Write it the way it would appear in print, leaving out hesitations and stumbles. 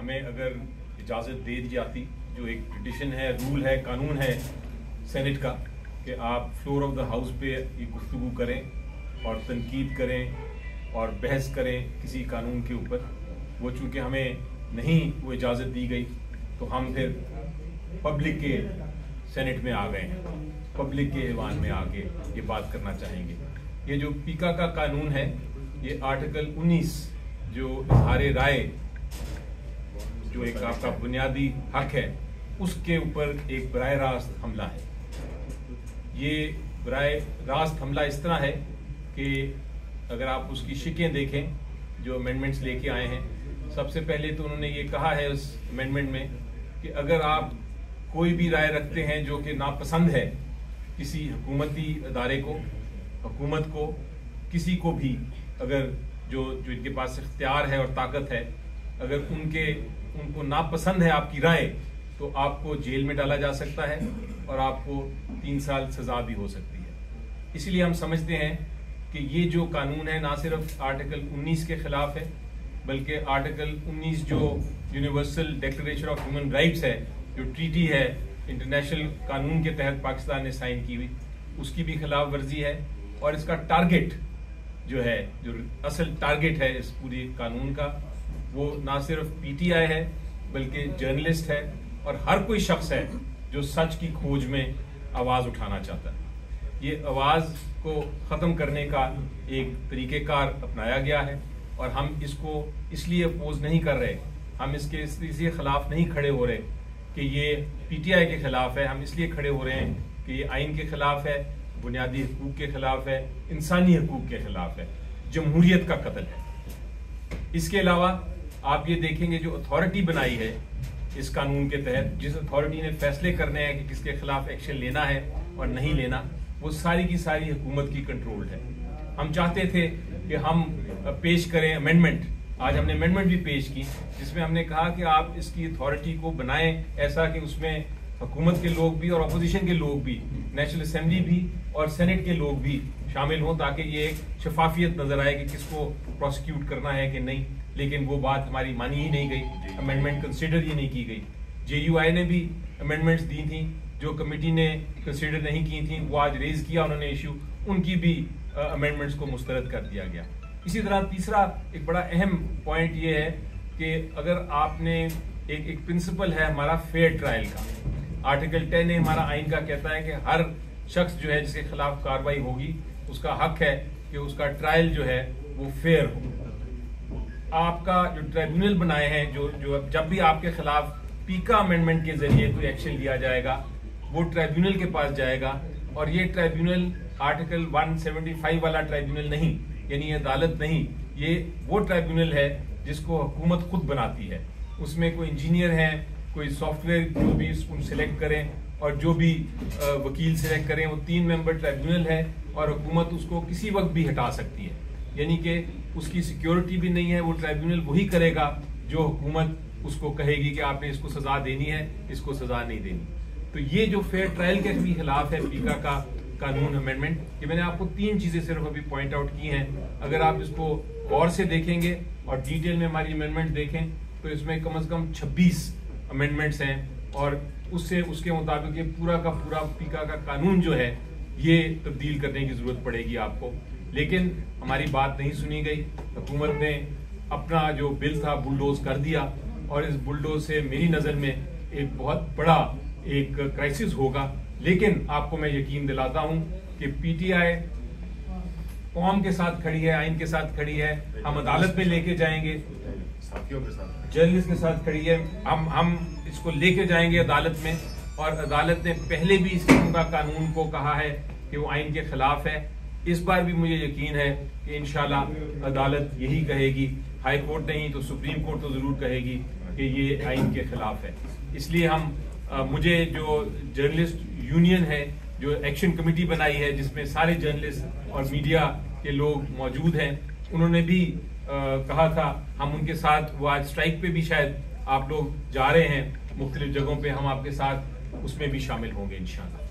हमें अगर इजाज़त दे दी जाती, जो एक ट्रेडिशन है, रूल है, कानून है सेनेट का, कि आप फ्लोर ऑफ द हाउस पे ये गुफ्तगू करें और तनकीद करें और बहस करें किसी कानून के ऊपर, वो चूँकि हमें नहीं वो इजाज़त दी गई, तो हम फिर पब्लिक के सेनेट में आ गए हैं, पब्लिक के ऐवान में आके ये बात करना चाहेंगे। ये जो पीका का कानून है, ये आर्टिकल 19 जो इज़हारे राय, जो एक आपका बुनियादी हक है, उसके ऊपर एक बराह रास्त हमला है। ये बराह रास्त हमला इस तरह है कि अगर आप उसकी शिकें देखें जो अमेंडमेंट्स लेके आए हैं, सबसे पहले तो उन्होंने ये कहा है उस अमेंडमेंट में कि अगर आप कोई भी राय रखते हैं जो कि नापसंद है किसी हुकूमती अदारे को, हुकूमत को, किसी को भी, अगर जो इनके पास इख्तियार है और ताकत है, अगर उनको नापसंद है आपकी राय, तो आपको जेल में डाला जा सकता है और आपको 3 साल सजा भी हो सकती है। इसलिए हम समझते हैं कि ये जो कानून है ना सिर्फ आर्टिकल 19 के खिलाफ है, बल्कि आर्टिकल 19 जो universal declaration of human rights है, जो ट्रीटी है इंटरनेशनल कानून के तहत पाकिस्तान ने साइन की हुई, उसकी भी खिलाफ वर्जी है। और इसका टारगेट जो है, जो असल टारगेट है इस पूरी कानून का, वो ना सिर्फ पीटीआई है बल्कि जर्नलिस्ट है और हर कोई शख्स है जो सच की खोज में आवाज उठाना चाहता है। ये आवाज को खत्म करने का एक तरीकेकार अपनाया गया है और हम इसको इसलिए अपोज नहीं कर रहे, हम इसके खिलाफ नहीं खड़े हो रहे कि ये पीटीआई के खिलाफ है, हम इसलिए खड़े हो रहे हैं कि ये आइन के खिलाफ है, बुनियादी हकूक के खिलाफ है, इंसानी हकूक के खिलाफ है, जमहूरियत का कत्ल है। इसके अलावा आप ये देखेंगे जो अथॉरिटी बनाई है इस कानून के तहत, जिस अथॉरिटी ने फैसले करने हैं कि किसके खिलाफ एक्शन लेना है और नहीं लेना, वो सारी की सारी हुकूमत की कंट्रोल है। हम चाहते थे कि हम पेश करें अमेंडमेंट, आज हमने अमेंडमेंट भी पेश की, जिसमें हमने कहा कि आप इसकी अथॉरिटी को बनाएं ऐसा कि उसमें हुकूमत के लोग भी और अपोजिशन के लोग भी, नेशनल असेंबली भी और सेनेट के लोग भी शामिल हों, ताकि ये एक शफाफियत नजर आए कि किसको प्रोसिक्यूट करना है कि नहीं। लेकिन वो बात हमारी मानी ही नहीं गई, अमेंडमेंट कंसिडर ही नहीं की गई। JUI ने भी अमेंडमेंट्स दी थी, जो कमेटी ने कंसिडर नहीं की थी, वो आज रेज किया उन्होंने इशू, उनकी भी अमेंडमेंट्स को मुस्तरद कर दिया गया। इसी तरह तीसरा एक बड़ा अहम पॉइंट ये है कि अगर आपने एक प्रिंसिपल है हमारा फेयर ट्रायल का, आर्टिकल 10 ने हमारा आइन का कहता है कि हर शख्स जो है जिसके खिलाफ कार्रवाई होगी, उसका हक है कि उसका ट्रायल जो है वो फेयर हो। आपका जो ट्राइब्यूनल बनाए हैं, जो जब भी आपके खिलाफ पीका अमेंडमेंट के जरिए कोई एक्शन लिया जाएगा, वो ट्राइब्यूनल के पास जाएगा और ये ट्राइब्यूनल आर्टिकल 175 वाला ट्राइब्यूनल नहीं, यानी अदालत नहीं, ये वो ट्राइब्यूनल है जिसको हुकूमत खुद बनाती है। उसमें कोई इंजीनियर है, कोई सॉफ्टवेयर जो भी उसको सिलेक्ट करें और जो भी वकील सिलेक्ट करें, वो 3 मेंबर ट्राइब्यूनल है और हुकूमत उसको किसी वक्त भी हटा सकती है, यानी कि उसकी सिक्योरिटी भी नहीं है। वो ट्राइब्यूनल वही करेगा जो हुकूमत उसको कहेगी कि आपने इसको सजा देनी है, इसको सजा नहीं देनी। तो ये जो फेयर ट्रायल के भी खिलाफ है पीका का कानून अमेंडमेंट, कि मैंने आपको 3 चीजें सिर्फ अभी पॉइंट आउट की हैं। अगर आप इसको गौर से देखेंगे और डिटेल में हमारी अमेंडमेंट देखें तो इसमें कम से कम 26 अमेंडमेंट्स हैं और उसके मुताबिक ये पूरा का पूरा पीका का कानून जो है ये तब्दील करने की जरूरत पड़ेगी आपको। लेकिन हमारी बात नहीं सुनी गई, हुकूमत ने अपना जो बिल था बुलडोज कर दिया और इस बुलडोज से मेरी नज़र में एक बहुत बड़ा एक क्राइसिस होगा। लेकिन आपको मैं यकीन दिलाता हूं कि पीटीआई कौम के साथ खड़ी है, आइन के साथ खड़ी है, हम अदालत में लेके जाएंगे, साथियों के साथ, जर्नलिस्ट के साथ खड़ी है, हम इसको लेके जाएंगे अदालत में। और अदालत ने पहले भी इस किस्म का कानून को कहा है कि वो आइन के खिलाफ है। इस बार भी मुझे यकीन है कि इंशाल्लाह अदालत यही कहेगी, हाई कोर्ट नहीं तो सुप्रीम कोर्ट तो जरूर कहेगी कि ये आइन के खिलाफ है। इसलिए मुझे जो जर्नलिस्ट यूनियन है, जो एक्शन कमेटी बनाई है जिसमें सारे जर्नलिस्ट और मीडिया के लोग मौजूद हैं, उन्होंने भी कहा था हम उनके साथ, वो आज स्ट्राइक पे भी शायद आप लोग जा रहे हैं मुख्तलिफ जगहों पे, हम आपके साथ उसमें भी शामिल होंगे इंशाल्लाह।